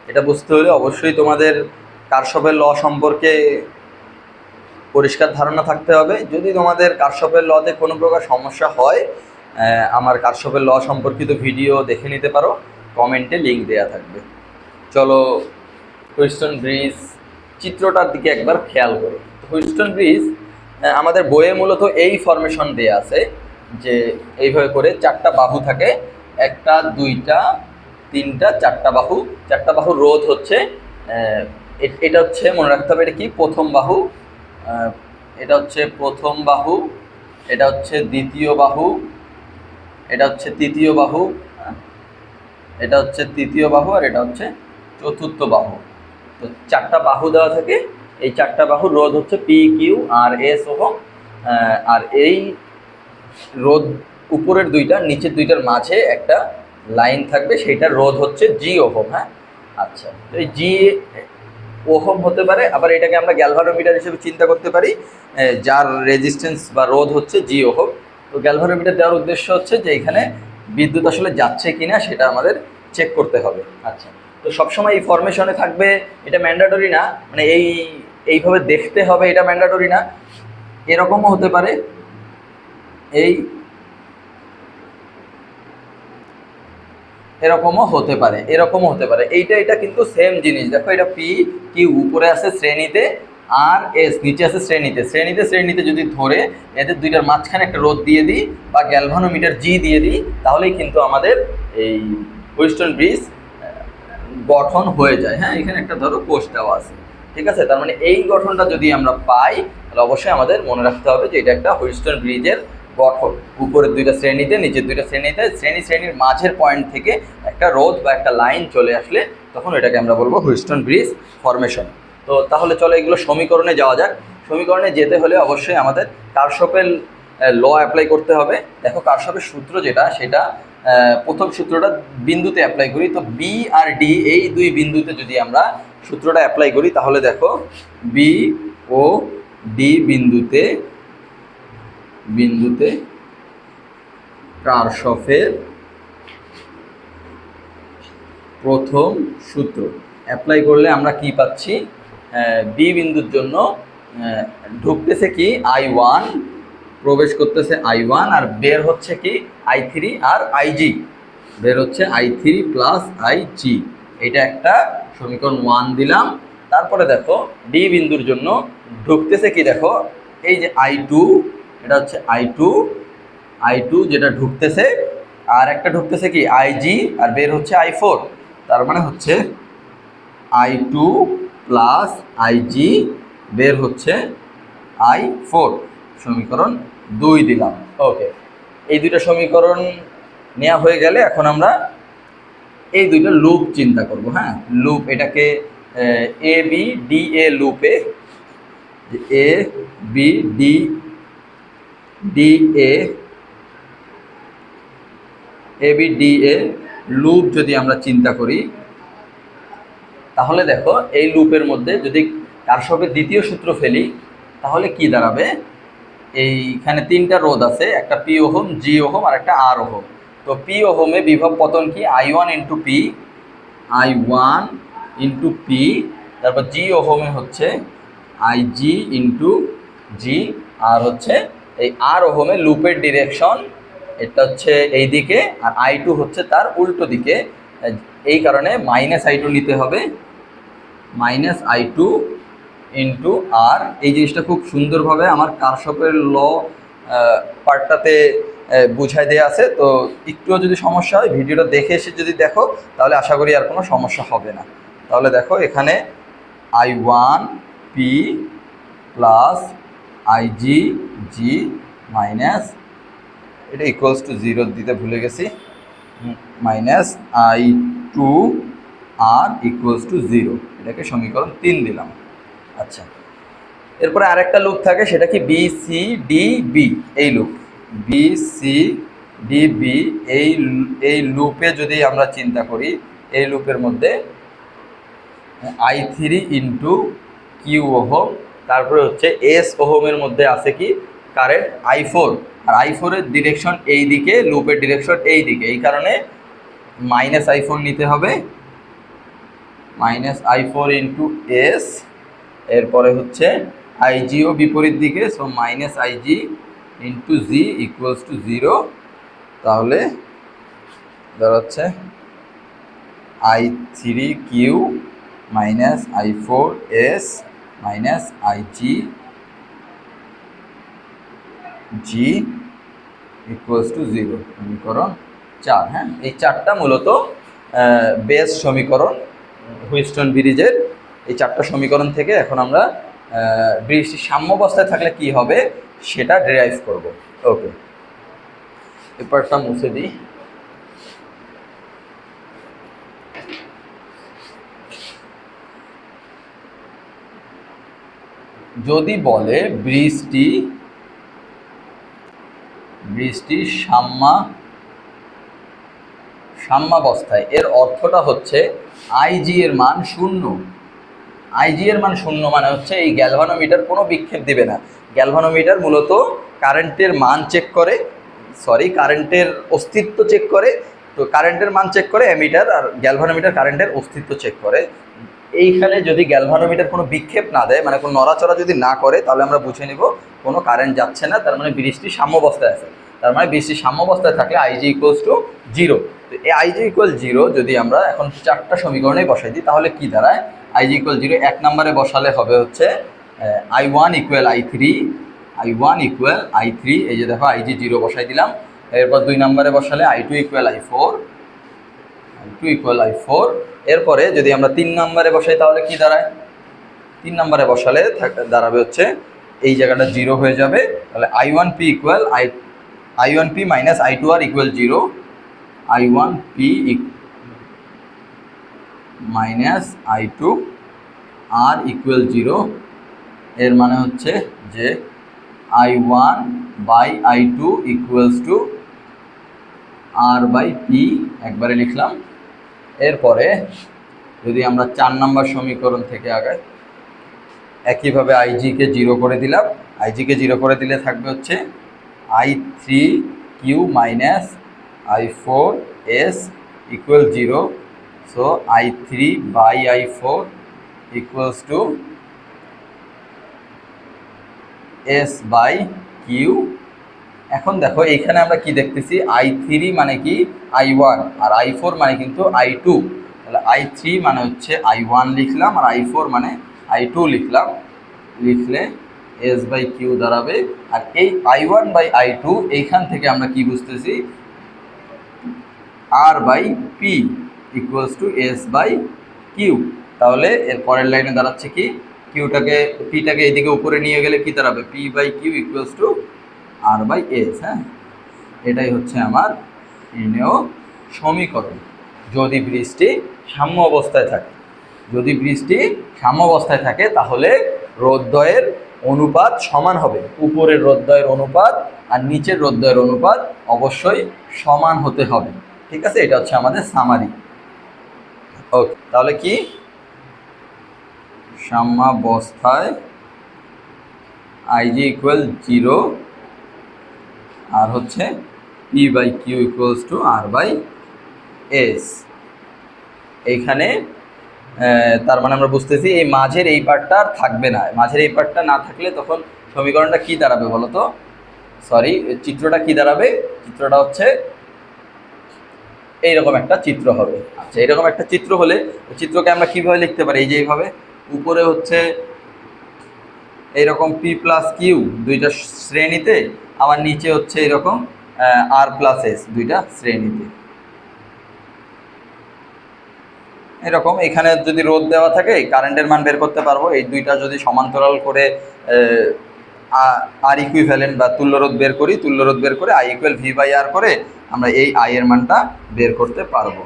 এটা বুঝতে হলে অবশ্যই তোমাদের কারশফের ল সম্পর্কে পরিষ্কার ধারণা থাকতে হবে। যদি তোমাদের কারশফের লতে কোনো প্রকার সমস্যা হয়, আমার কারশফের ল সম্পর্কিত ভিডিও দেখে নিতে পারো, কমেন্টে লিঙ্ক দেওয়া থাকবে। চলো হুইটস্টোন ব্রিজ চিত্রটার দিকে একবার খেয়াল করো। হুইটস্টোন ব্রিজ আমাদের বইয়ে মূলত এই ফরমেশন দেয়া আছে যে এইভাবে করে চারটা বাহু থাকে, একটা দুইটা তিনটা চারটা বাহু। চারটা বাহুর রোধ হচ্ছে এটা হচ্ছে মনে রাখতে হবে এটা কি প্রথম বাহু, এটা হচ্ছে প্রথম বাহু, এটা হচ্ছে দ্বিতীয় বাহু, এটা হচ্ছে তৃতীয় বাহু, এটা হচ্ছে তৃতীয় বাহু, আর এটা হচ্ছে চতুর্থ বাহু। তো চারটা বাহু দেওয়া থাকে, এই চারটা বাহুর রোধ হচ্ছে P Q R S ohm. আর এই রোধ উপরের দুইটা নিচের দুইটার মাঝে একটা লাইন থাকবে, সেইটার রোধ হচ্ছে জি ওহম। হ্যাঁ, আচ্ছা, তো এই জি ওহম হতে পারে, আবার এটাকে আমরা গ্যালভানোমিটার হিসেবে চিন্তা করতে পারি, যার রেজিস্ট্যান্স বা রোধ হচ্ছে জি ওহম। তো গ্যালভানোমিটার দেওয়ার উদ্দেশ্য হচ্ছে যে এখানে বিদ্যুৎ আসলে যাচ্ছে কিনা সেটা আমাদের চেক করতে হবে। আচ্ছা, তো সবসময় এই ফরমেশনে থাকবে এটা ম্যান্ডেটরি না, মানে এইভাবে দেখতে হবে এটা ম্যান্ডেটরি না। এরকমও হতে পারে, এরকমও হতে পারে। এটা কিন্তু সেম জিনিস। দেখো এটা পি কিউ উপরে আছে শ্রেণীতে, আর এস নিচে আছে শ্রেণীতে যদি ধরে এদের দুইটার মাঝখানে একটা রোধ দিয়ে দিই বা গ্যালভানোমিটার জি দিয়ে দিই, তাহলেই কিন্তু আমাদের এই হুইটস্টোন ব্রিজ গঠন হয়ে যায়। হ্যাঁ, এখানে একটা ধরো কোষ দেওয়া আছে, ঠিক আছে। তার মানে এই গঠনটা যদি আমরা পাই, তাহলে অবশ্যই আমাদের মনে রাখতে হবে যে এটা একটা হুইটস্টোন ব্রিজের গঠন। উপরের দুইটা শ্রেণীতে, নিচের দুইটা শ্রেণীতে, শ্রেণীর মাঝের পয়েন্ট থেকে একটা রোধ বা একটা লাইন চলে আসলে তখন এটাকে আমরা বলবো হুইটস্টোন ব্রিজ ফরমেশন। তো তাহলে চলো এগুলো সমীকরণে যাওয়া যাক। সমীকরণে যেতে হলে অবশ্যই আমাদের কারশফের ল অ্যাপ্লাই করতে হবে। দেখো কারশফের সূত্র যেটা, সেটা প্রথম সূত্রটা বিন্দুতে অ্যাপ্লাই করি। তো বি আর ডি এই দুই বিন্দুতে যদি আমরা সূত্রটা অ্যাপ্লাই করি, তাহলে দেখো বি ও ডি বিন্দুতে কারশফের প্রথম সূত্র অ্যাপ্লাই করলে আমরা কি পাচ্ছি, বি বিন্দুর জন্য ঢুকতেছে কি I1, প্রবেশ করতেছে I1, আর বের হচ্ছে কি I3 আর IG, বের হচ্ছে I3 প্লাস IG। এটা একটা সমীকরণ 1 দিলাম। তারপরে দেখো ডি বিন্দুর জন্য ঢুকতেছে কি, দেখো এই যে I2, এটা হচ্ছে I2 যেটা ঢুকতেছে, আর একটা ঢুকতেছে কি IG, আর বের হচ্ছে I4। তার মানে হচ্ছে I2 প্লাস IG, বের হচ্ছে I4। সমীকরণ 2 দিলাম। ওকে, এই দুইটা সমীকরণ নেওয়া হয়ে গেলে এখন আমরা এই দুইটা লুপ চিন্তা করব। হ্যাঁ, লুপ, এটাকে এ বি ডি এ লুপে, A B D A loop যদি আমরা চিন্তা করি, তাহলে দেখো এই লুপের মধ্যে যদি কারশফের দ্বিতীয় সূত্র ফেলি, তাহলে কি দাঁড়াবে, এইখানে তিনটা রোধ আছে, একটা পি ওহম, জি ওহম আর একটা আর ওহম। তো পি ওহমে বিভব পতন কি I1 ইন্টু পি, তারপর জি ওহমে হচ্ছে IG ইন্টু জি, আর হচ্ছে এই আর ওহমে লুপের ডিরেকশন এটা হচ্ছে এই দিকে, আর I2 হচ্ছে তার উল্টো দিকে। এই কারণে -I2 নিতে হবে, -I2 ইন্টু আর। এই জিনিসটা খুব সুন্দরভাবে আমার কারশফের ল পার্টটাতে বুঝাই দেওয়া আছে। তো একটুও যদি সমস্যা হয় ভিডিওটা দেখে এসে যদি দেখো, তাহলে আশা করি আর কোনো সমস্যা হবে না। তাহলে দেখো এখানে I1 পি প্লাস IG জি মাইনাস, এটা ইকুয়ালস টু 0 দিতে ভুলে গেছি, -I2 আর ইকুয়ালস টু 0, এটাকে সমীকরণ 3 দিলাম। আচ্ছা, এরপরে আরেকটা লুপ থাকে, সেটা কি বি সি ডি বি, এই loop B C D B, এই লুপে যদি আমরা চিন্তা করি, এই লুপের মধ্যে I3 ইন্টু কিউ ওহম, তারপরে হচ্ছে এস ওহমের মধ্যে আছে কি কারেন্ট I4, আর I4 এর ডিরেকশন এই দিকে, লুপের ডিরেকশন এই দিকে, এই কারণে -I4 নিতে হবে, minus I four into S, এরপরে হচ্ছে আইজিও বিপরীত দিকে, so minus I G into G equals to 0। তাহলে দাঁড়াচ্ছে I three Q minus I four S minus I G G equals to 0, সমীকরণ 4। হ্যাঁ, এই 4টা মূলত বেস সমীকরণ হুইস্টন ব্রিজের। এই 4টা সমীকরণ থেকে এখন আমরা ব্রিজটি সাম্যাবস্থায় থাকলে কি হবে সেটা ডেরাইভ করব। ওকে, পেপারটা মুছে দিই। যদি বলে ব্রিজটি সাম্যাবস্থায়, এর অর্থটা হচ্ছে আইজি এর মান 0। আইজি এর মান 0 মানে হচ্ছে এই গ্যালভানোমিটার কোনো বিক্ষেপ দিবে না। গ্যালভানোমিটার মূলত কারেন্টের মান চেক করে, কারেন্টের অস্তিত্ব চেক করে। তো কারেন্টের মান চেক করে অ্যামিটার, আর গ্যালভানোমিটার কারেন্টের অস্তিত্ব চেক করে। এইখানে যদি গ্যালভানোমিটার কোনো বিক্ষেপ না দেয়, মানে কোনো নড়াচড়া যদি না করে, তাহলে আমরা বুঝে নিব কোনো কারেন্ট যাচ্ছে না, তার মানে ব্রিজটি সাম্যাবস্থায় আছে। তার মানে ব্রিজটি সাম্যাবস্থায় থাকলে আইজি ইকুয়ালস টু 0। তো এই আইজি ইকুয়াল 0 যদি আমরা এখন 4টা সমীকরণে বসাই দিই, তাহলে কি দাঁড়ায়? আইজি ইকুয়াল 0 1 নম্বরে বসালে হবে হচ্ছে I1 ইকুয়াল I3, এই যে দেখো আইজি 0 বসাই দিলাম। এরপর 2 নম্বরে বসালে I2 ইকুয়াল I4, এরপরে যদি আমরা 3 নম্বরে বসাই তাহলে কি দাঁড়ায়? 3 নম্বরে বসালে দাঁড়াবে হচ্ছে এই জায়গাটা 0 হয়ে যাবে। তাহলে I1P equal I1P minus I2R equal 0, I1P minus I2R equal 0। এর মানে হচ্ছে যে I1 by I2 equals to R by P, একবারে লিখলাম। এরপরে যদি আমরা 4 নম্বর সমীকরণ থেকে আগাই, একইভাবে আইজিকে 0 করে দিলাম। আইজিকে 0 করে দিলে থাকবে হচ্ছে I3 Q minus I4 S equal 0, so I3 by I4 equals to S by Q. এখন দেখো এইখানে আমরা কি দেখতেছি, I3 মানে কি I1, আর I4 মানে কিন্তু I2। তাহলে I3 মানে হচ্ছে I1 লিখলাম, আর I4 মানে I2 লিখলাম। লিখলে এস বাই কিউ দাঁড়াবে। আর এই I1 বাই I2 এইখান থেকে আমরা কি বুঝতেছি, R by P equals to S by Q. তাহলে এর পরের লাইনে দাঁড়াচ্ছে কি, পিটাকে এইদিকে উপরে নিয়ে গেলে কি দাঁড়াবে, P by Q equals to R by S. হ্যাঁ, এটাই হচ্ছে আমার নির্ণেয় সমীকরণ যদি ব্রিজটি সাম্য অবস্থায় থাকে। তাহলে রোধদ্বয়ের অনুপাত সমান হবে। উপরের রোধদ্বয়ের অনুপাত আর নিচের রোধদ্বয়ের অনুপাত অবশ্যই সমান হতে হবে। ঠিক আছে, এটা হচ্ছে আমাদের সামারি। ওকে, তাহলে কি সাম্যাবস্থায় আইজি ইকুয়াল 0 আর হচ্ছে P by Q equals to R by S. এইখানে তার মানে আমরা বুঝতেছি এই মাঝের এই পার্টটা আর থাকবে না। মাঝের এই পার্টটা না থাকলে তখন সমীকরণটা কি দাঁড়াবে বলো তো? চিত্রটা কি দাঁড়াবে? চিত্রটা হচ্ছে এইরকম একটা চিত্র হবে। আচ্ছা, এইরকম একটা চিত্র হলে চিত্রকে আমরা কিভাবে লিখতে পারি? এই যে এইভাবে উপরে হচ্ছে এইরকম পি প্লাস কিউ দুইটা শ্রেণীতে, আবার নিচে হচ্ছে এরকম আর প্লাস এস দুইটা শ্রেণীতে। এরকম এখানে যদি রোধ দেওয়া থাকে কারেন্টের মান বের করতে পারবো। এই দুইটা যদি সমান্তরাল করে আর ইকুইভ্যালেন্ট বা তুল্যরোধ বের করে আই ইকুয়াল ভি বাই আর করে আমরা এই আই এর মানটা বের করতে পারবো।